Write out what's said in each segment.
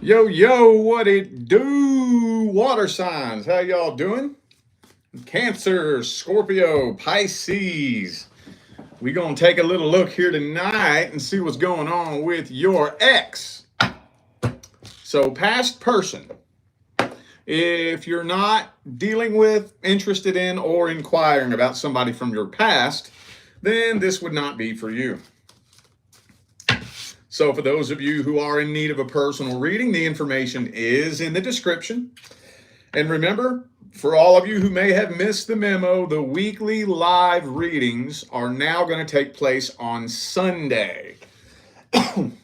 Yo, yo, what it do? Water signs, how y'all doing? Cancer, Scorpio, Pisces. We gonna take a little look here tonight and see what's going on with your ex. So, past person. If you're not dealing with, interested in, or inquiring about somebody from your past, then this would not be for you. So, for those of you who are in need of a personal reading, the information is in the description. And remember, for all of you who may have missed the memo, the weekly live readings are now going to take place on Sunday.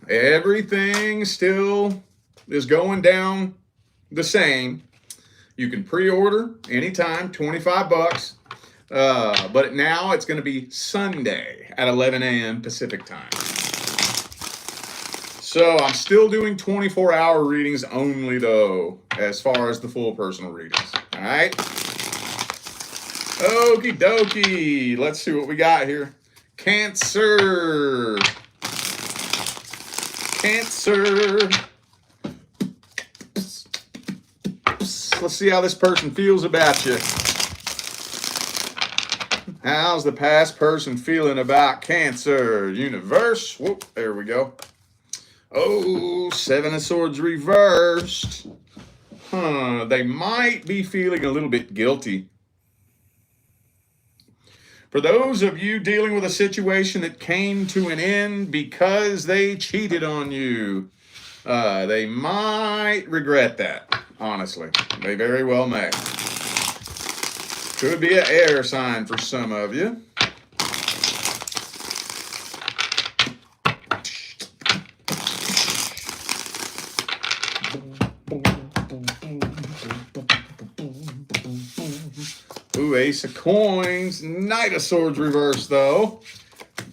Everything still is going down the same. You can pre-order anytime, $25. But now it's going to be Sunday at 11 a.m. Pacific time. So I'm still doing 24-hour readings only, though, as far as the full personal readings. All right? Okie dokie. Let's see what we got here. Cancer. Cancer. Let's see how this person feels about you. How's the past person feeling about Cancer? Universe. Whoop, there we go. Oh, Seven of Swords reversed. They might be feeling a little bit guilty. For those of you dealing with a situation that came to an end because they cheated on you, they might regret that, honestly. They very well may. Could be an air sign for some of you. Ooh, Ace of Coins. Knight of Swords reversed, though.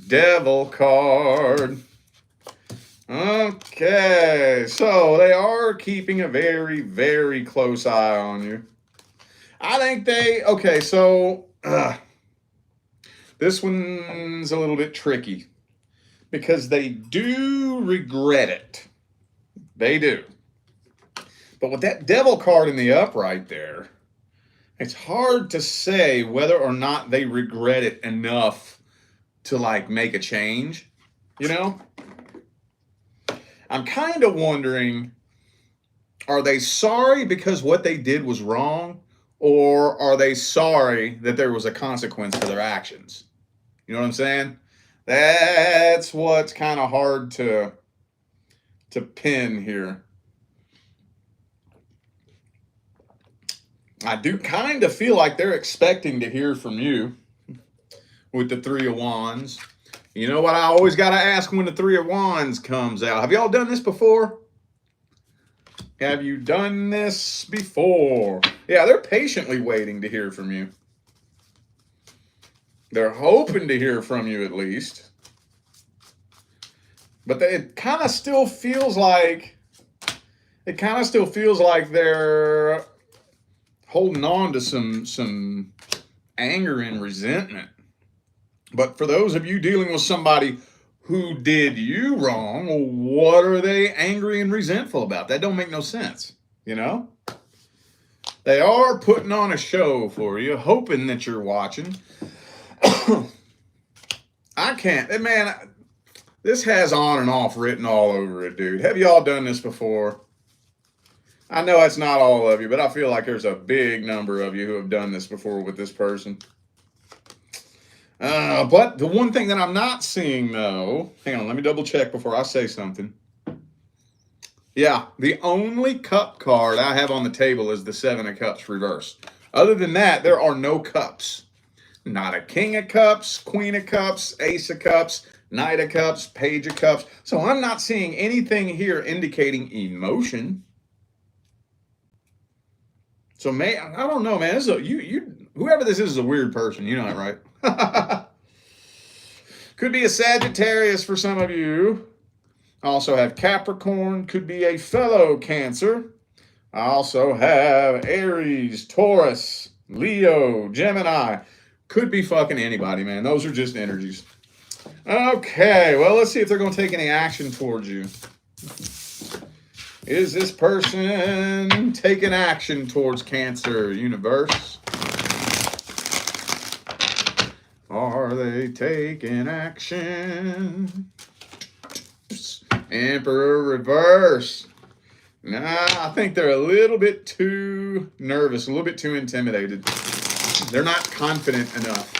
Devil card. Okay, so they are keeping a very, very close eye on you. I think okay, so this one's a little bit tricky because they do regret it. They do. But with that devil card in the upright there, it's hard to say whether or not they regret it enough to make a change, you know? I'm kind of wondering, are they sorry because what they did was wrong, or are they sorry that there was a consequence for their actions? You know what I'm saying? That's what's kind of hard to pin here. I do kind of feel like they're expecting to hear from you with the Three of Wands. You know what I always got to ask when the Three of Wands comes out? Have y'all done this before? Have you done this before? Yeah, they're patiently waiting to hear from you. They're hoping to hear from you at least. But it kind of still feels like they're holding on to some anger and resentment. But for those of you dealing with somebody who did you wrong, well, what are they angry and resentful about? That don't make no sense, you know? They are putting on a show for you, hoping that you're watching. I can't, man, this has on and off written all over it, dude. Have y'all done this before? I know it's not all of you, but I feel like there's a big number of you who have done this before with this person. But the one thing that I'm not seeing, though, hang on, let me double check before I say something. Yeah, the only cup card I have on the table is the Seven of Cups reversed. Other than that, there are no cups. Not a King of Cups, Queen of Cups, Ace of Cups, Knight of Cups, Page of Cups. So I'm not seeing anything here indicating emotion. So I don't know, man. This is whoever this is a weird person. You know that, right? Could be a Sagittarius for some of you. I also have Capricorn. Could be a fellow Cancer. I also have Aries, Taurus, Leo, Gemini. Could be fucking anybody, man. Those are just energies. Okay, well, let's see if they're going to take any action towards you. Is this person taking action towards Cancer, universe? Are they taking action? Emperor reverse. Nah, I think they're a little bit too nervous, a little bit too intimidated. They're not confident enough.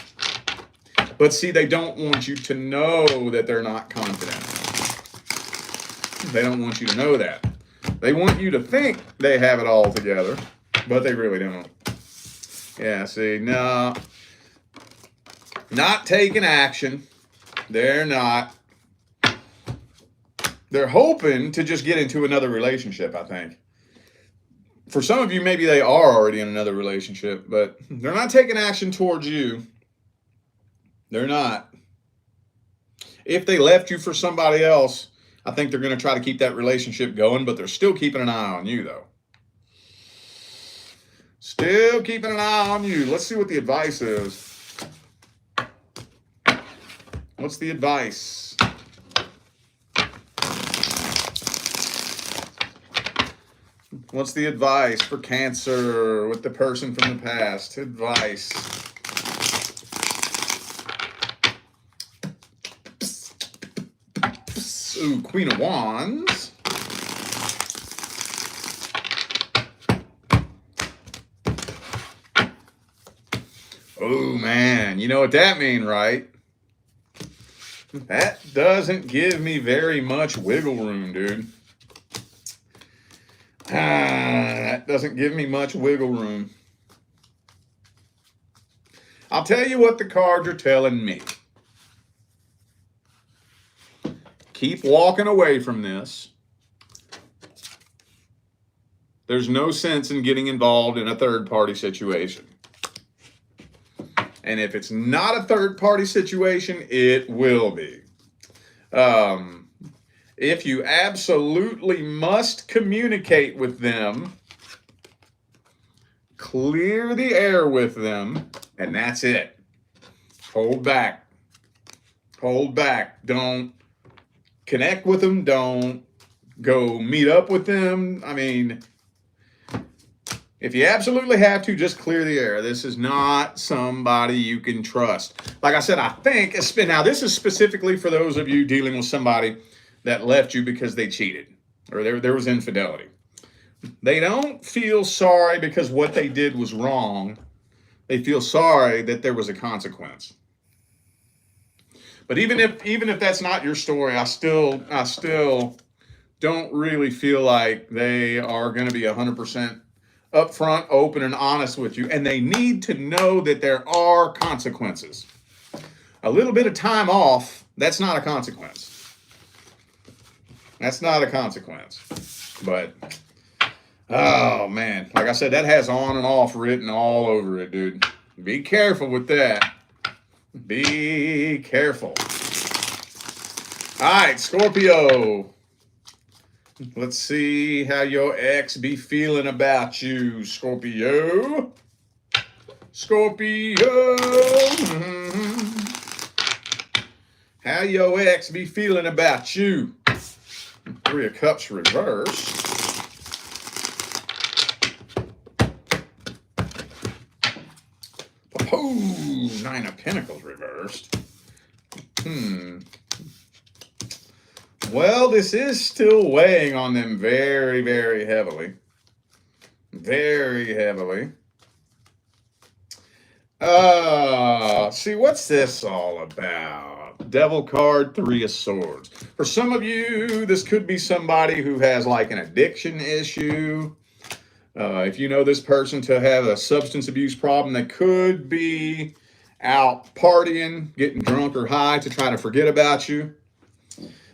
But see, they don't want you to know that they're not confident. They don't want you to know that. They want you to think they have it all together, but they really don't. Yeah, see, no. Not taking action. They're not. They're hoping to just get into another relationship, I think. For some of you, maybe they are already in another relationship, but they're not taking action towards you. They're not. If they left you for somebody else, I think they're going to try to keep that relationship going, but they're still keeping an eye on you, though. Still keeping an eye on you. Let's see what the advice is. What's the advice? What's the advice for Cancer with the person from the past? Advice. Ooh, Queen of Wands. Oh, man. You know what that means, right? That doesn't give me very much wiggle room, dude. That doesn't give me much wiggle room. I'll tell you what the cards are telling me. Keep walking away from this. There's no sense in getting involved in a third-party situation. And if it's not a third-party situation, it will be. If you absolutely must communicate with them, clear the air with them, and that's it. Hold back. Hold back. Don't connect with them. Don't go meet up with them. I mean, if you absolutely have to, just clear the air. This is not somebody you can trust. Like I said, I think, now this is specifically for those of you dealing with somebody that left you because they cheated or there was infidelity. They don't feel sorry because what they did was wrong. They feel sorry that there was a consequence. But even if that's not your story, I still don't really feel like they are going to be 100% upfront, open, and honest with you. And they need to know that there are consequences. A little bit of time off, that's not a consequence. That's not a consequence. But, oh man, like I said, that has on and off written all over it, dude. Be careful with that. Be careful. All right, Scorpio. Let's see how your ex be feeling about you, Scorpio. Scorpio. How your ex be feeling about you? Three of Cups reversed. Oh, Nine of Pentacles reversed. Well, this is still weighing on them very, very heavily. Very heavily. See, what's this all about? Devil card, Three of Swords. For some of you, this could be somebody who has like an addiction issue. If you know this person to have a substance abuse problem, they could be out partying, getting drunk or high to try to forget about you.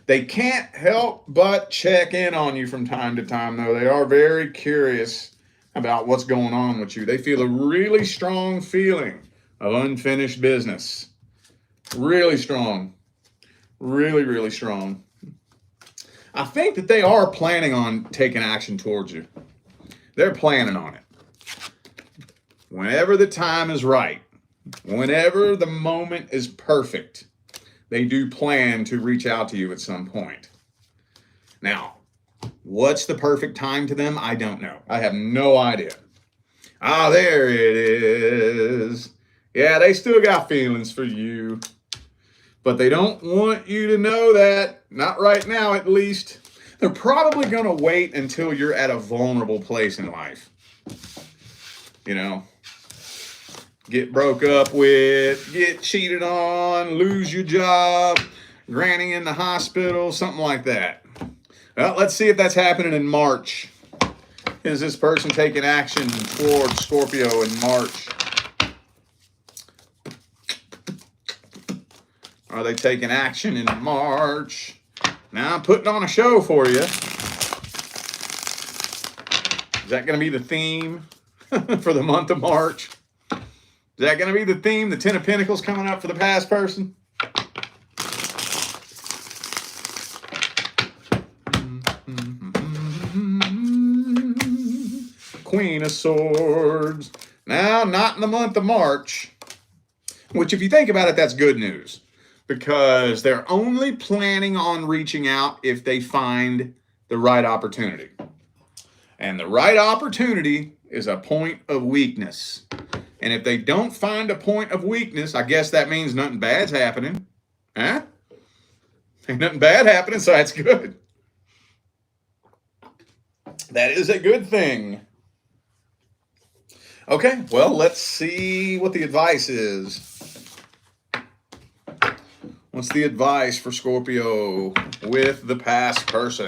They can't help but check in on you from time to time, though. They are very curious about what's going on with you. They feel a really strong feeling of unfinished business. Really strong. Really, really strong. I think that they are planning on taking action towards you. They're planning on it. Whenever the time is right, whenever the moment is perfect, they do plan to reach out to you at some point. Now, What's the perfect time to them? I don't know. I have no idea. Ah, there it is. Yeah, they still got feelings for you, but they don't want you to know that. Not right now, at least. They're probably going to wait until you're at a vulnerable place in life. You know, get broke up with, get cheated on, lose your job, granny in the hospital, something like that. Well, let's see if that's happening in March. Is this person taking action towards Scorpio in March? Are they taking action in March? Now I'm putting on a show for you. Is that going to be the theme for the month of March? Is that going to be the theme? The Ten of Pentacles coming up for the past person? Queen of Swords. Now, not in the month of March, which if you think about it, that's good news, because they're only planning on reaching out if they find the right opportunity. And the right opportunity is a point of weakness. And if they don't find a point of weakness, I guess that means nothing bad's happening. Huh? Ain't nothing bad happening, so that's good. That is a good thing. Okay, well, let's see what the advice is. What's the advice for Scorpio with the past person?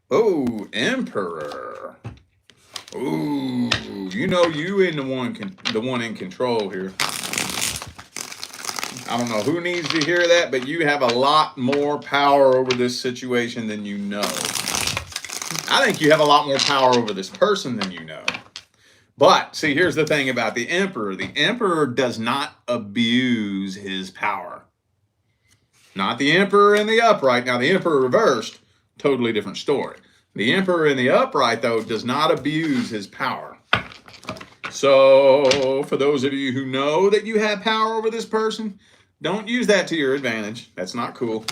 Oh, Emperor. Ooh, you know you ain't the one in control here. I don't know who needs to hear that, but you have a lot more power over this situation than you know. I think you have a lot more power over this person than you know. But see, here's the thing about the Emperor. The Emperor does not abuse his power. Not the Emperor in the upright. Now, the Emperor reversed, totally different story. The Emperor in the upright, though, does not abuse his power. So, for those of you who know that you have power over this person, don't use that to your advantage. That's not cool.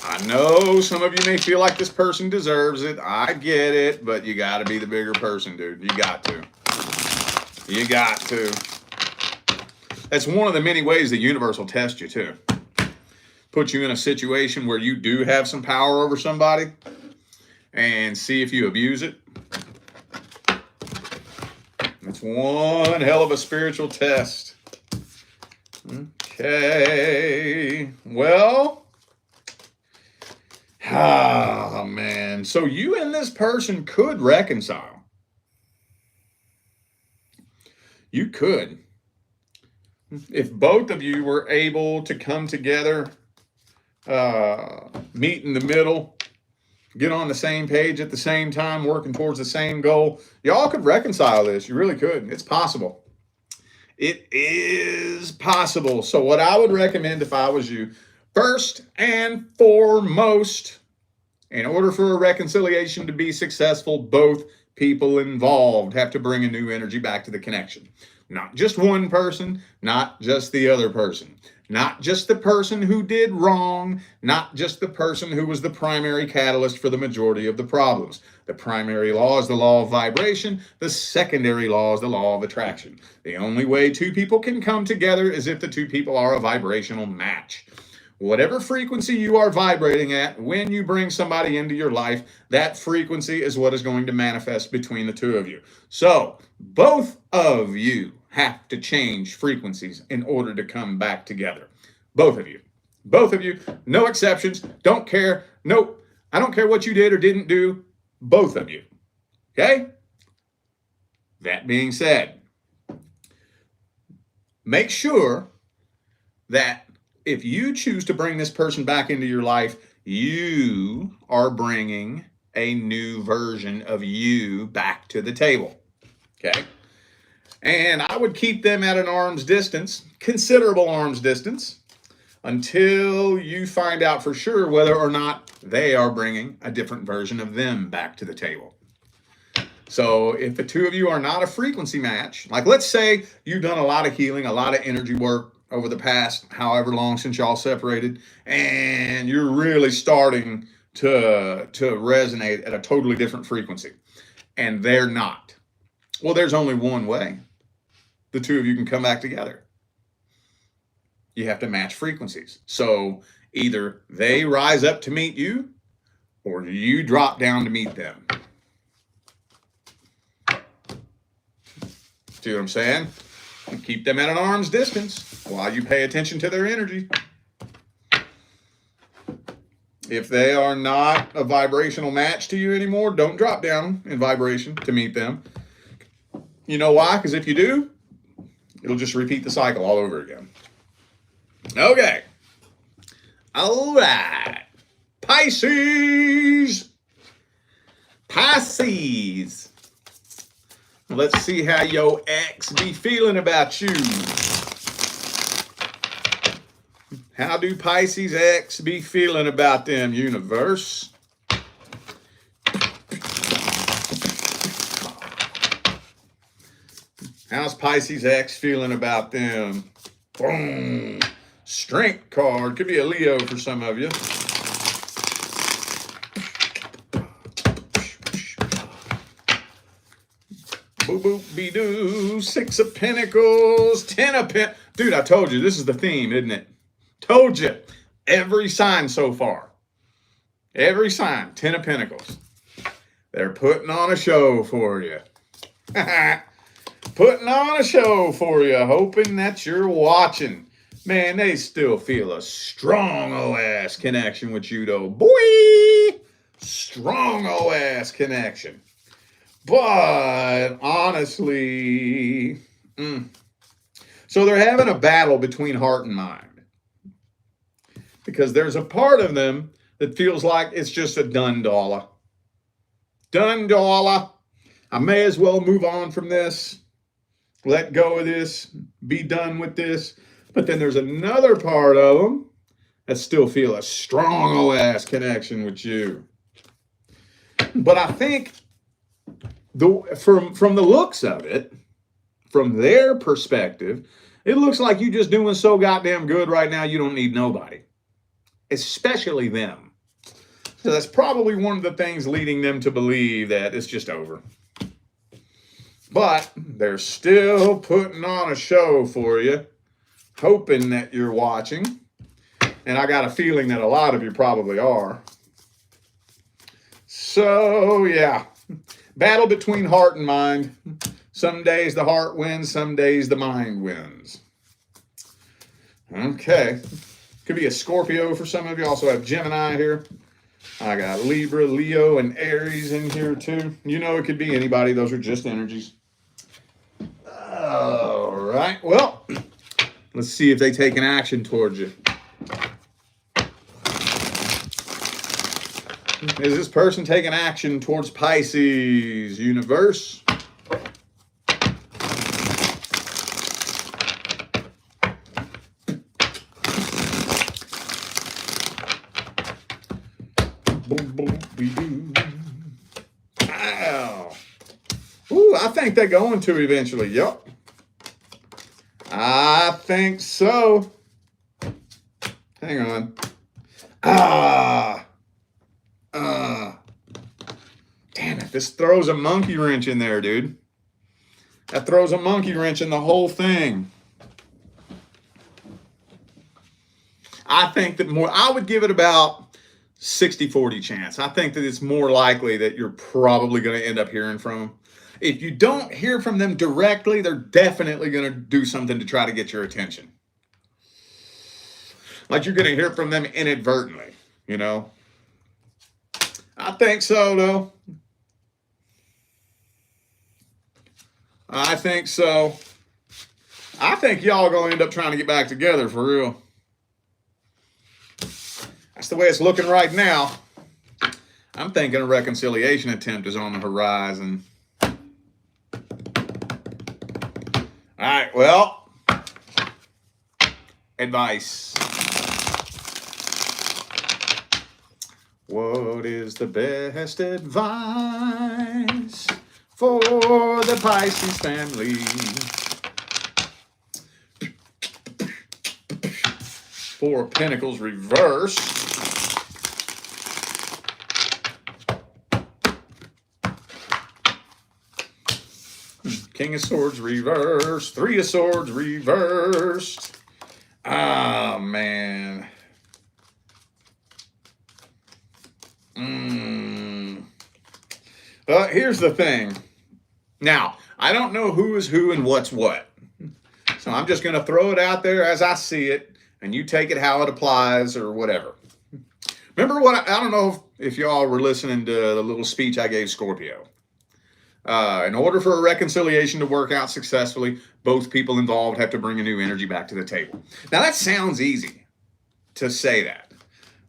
I know some of you may feel like this person deserves it. I get it, but you got to be the bigger person, dude. You got to. You got to. That's one of the many ways the universe will test you, too. Put you in a situation where you do have some power over somebody and see if you abuse it. It's one hell of a spiritual test. Okay. Well, oh, man. So you and this person could reconcile. You could. If both of you were able to come together, meet in the middle, get on the same page at the same time, working towards the same goal, y'all could reconcile this. You really could. It's possible. It is possible. So what I would recommend if I was you, first and foremost, in order for a reconciliation to be successful, both people involved have to bring a new energy back to the connection. Not just one person, not just the other person. Not just the person who did wrong, not just the person who was the primary catalyst for the majority of the problems. The primary law is the law of vibration. The secondary law is the law of attraction. The only way two people can come together is if the two people are a vibrational match. Whatever frequency you are vibrating at, when you bring somebody into your life, that frequency is what is going to manifest between the two of you. So, both of you have to change frequencies in order to come back together. Both of you. Both of you. No exceptions. Don't care. Nope. I don't care what you did or didn't do. Both of you. Okay? That being said, make sure that if you choose to bring this person back into your life, you are bringing a new version of you back to the table. Okay? And I would keep them at an arm's distance, considerable arm's distance, until you find out for sure whether or not they are bringing a different version of them back to the table. So if the two of you are not a frequency match, like let's say you've done a lot of healing, a lot of energy work, over the past however long since y'all separated, and you're really starting to resonate at a totally different frequency, and they're not. Well, there's only one way the two of you can come back together. You have to match frequencies. So either they rise up to meet you, or you drop down to meet them. See what I'm saying? And keep them at an arm's distance while you pay attention to their energy. If they are not a vibrational match to you anymore, don't drop down in vibration to meet them. You know why? Because if you do, it'll just repeat the cycle all over again. Okay. All right. Pisces. Pisces. Let's see how your ex be feeling about you. How do Pisces ex be feeling about them, universe? How's Pisces ex feeling about them? Boom. Strength card. Could be a Leo for some of you. Boop, boop, be doo. 6 of Pentacles. 10 of Pentacles. Dude, I told you, this is the theme, isn't it? Told you. Every sign so far. Every sign. 10 of Pentacles. They're putting on a show for you. Putting on a show for you. Hoping that you're watching. Man, they still feel a strong OS connection with you, though. Boy! Strong OS connection. But, honestly... So they're having a battle between heart and mind. Because there's a part of them that feels like it's just a done dollar. Done dollar. I may as well move on from this. Let go of this. Be done with this. But then there's another part of them that still feel a strong OS connection with you. But I think from the looks of it, from their perspective, it looks like you're just doing so goddamn good right now you don't need nobody. Especially them. So that's probably one of the things leading them to believe that it's just over. But they're still putting on a show for you, hoping that you're watching. And I got a feeling that a lot of you probably are. So, yeah. Battle between heart and mind. Some days the heart wins, some days the mind wins. Okay. Could be a Scorpio for some of you. Also have Gemini here. I got Libra, Leo, and Aries in here too. You know, it could be anybody. Those are just energies. All right. Well, let's see if they take an action towards you. Is this person taking action towards Pisces, universe? Wow. Ooh, I think they're going to eventually. Yep. I think so. Hang on. Damn it. This throws a monkey wrench in there, dude. That throws a monkey wrench in the whole thing. I think that I would give it about 60-40 chance. I think that it's more likely that you're probably going to end up hearing from them. If you don't hear from them directly, they're definitely going to do something to try to get your attention. Like you're going to hear from them inadvertently, you know? I think so, though. I think so. I think y'all are going to end up trying to get back together for real. That's the way it's looking right now. I'm thinking a reconciliation attempt is on the horizon. All right, well, advice. What is the best advice for the Pisces family? Four of Pentacles reversed. King of Swords reversed. Three of Swords reversed. Ah, man. But here's the thing. Now, I don't know who is who and what's what. So I'm just going to throw it out there as I see it, and you take it how it applies or whatever. Remember what, I don't know if y'all were listening to the little speech I gave Scorpio. In order for a reconciliation to work out successfully, both people involved have to bring a new energy back to the table. Now, that sounds easy to say that,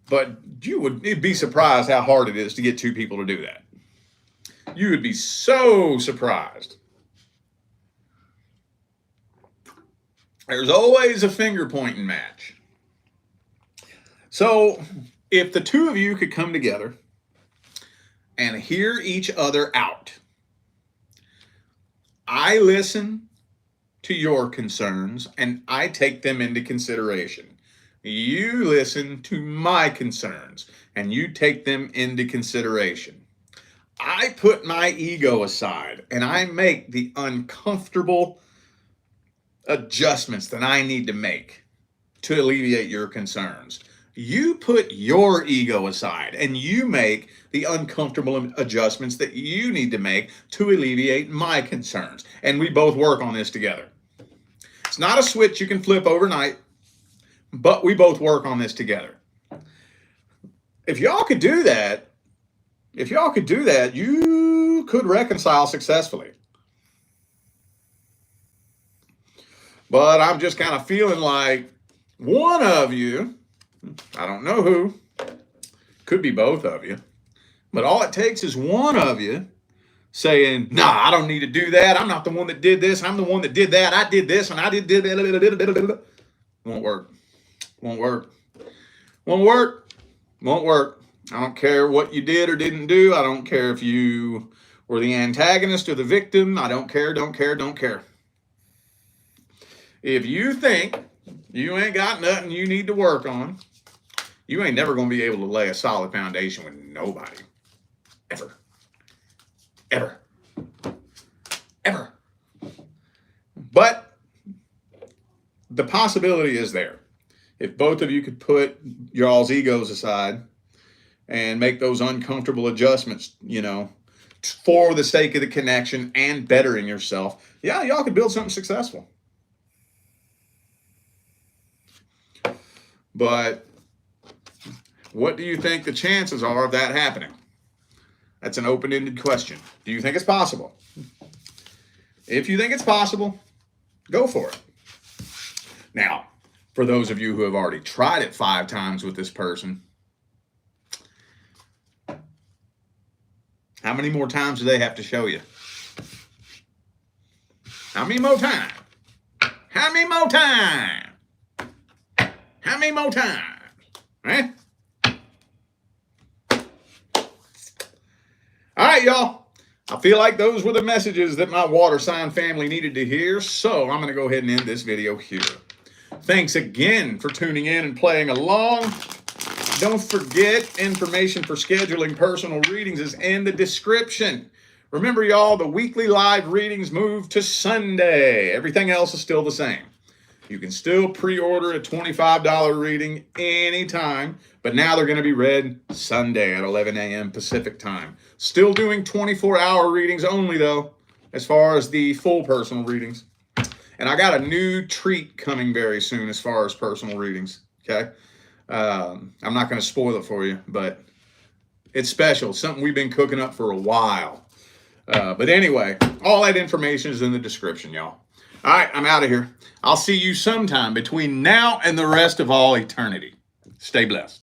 but you would be surprised how hard it is to get two people to do that. You would be so surprised. There's always a finger pointing match. So if the two of you could come together and hear each other out, I listen to your concerns and I take them into consideration. You listen to my concerns and you take them into consideration. I put my ego aside and I make the uncomfortable adjustments that I need to make to alleviate your concerns. You put your ego aside and you make the uncomfortable adjustments that you need to make to alleviate my concerns. And we both work on this together. It's not a switch you can flip overnight, but we both work on this together. If y'all could do that, you could reconcile successfully. But I'm just kind of feeling like one of you, I don't know who, could be both of you, but all it takes is one of you saying, nah, I don't need to do that. I'm not the one that did this. I'm the one that did that. I did this and I did that. Won't work. Won't work. Won't work. Won't work. I don't care what you did or didn't do. I don't care if you were the antagonist or the victim. I don't care, don't care, don't care. If you think you ain't got nothing you need to work on, you ain't never going to be able to lay a solid foundation with nobody. Ever. Ever. Ever. But the possibility is there. If both of you could put y'all's egos aside and make those uncomfortable adjustments, for the sake of the connection and bettering yourself, yeah, y'all could build something successful. But what do you think the chances are of that happening? That's an open-ended question. Do you think it's possible? If you think it's possible, go for it. Now, for those of you who have already tried it 5 times with this person, how many more times do they have to show you? How many more times? How many more times? How many more times? Right? All right, y'all. I feel like those were the messages that my water sign family needed to hear, so I'm going to go ahead and end this video here. Thanks again for tuning in and playing along. Don't forget, information for scheduling personal readings is in the description. Remember, y'all, the weekly live readings moved to Sunday. Everything else is still the same. You can still pre-order a $25 reading anytime, but now they're going to be read Sunday at 11 a.m. Pacific time. Still doing 24-hour readings only, though, as far as the full personal readings. And I got a new treat coming very soon as far as personal readings, okay? I'm not going to spoil it for you, but it's special. Something we've been cooking up for a while. But anyway, all that information is in the description, y'all. All right, I'm out of here. I'll see you sometime between now and the rest of all eternity. Stay blessed.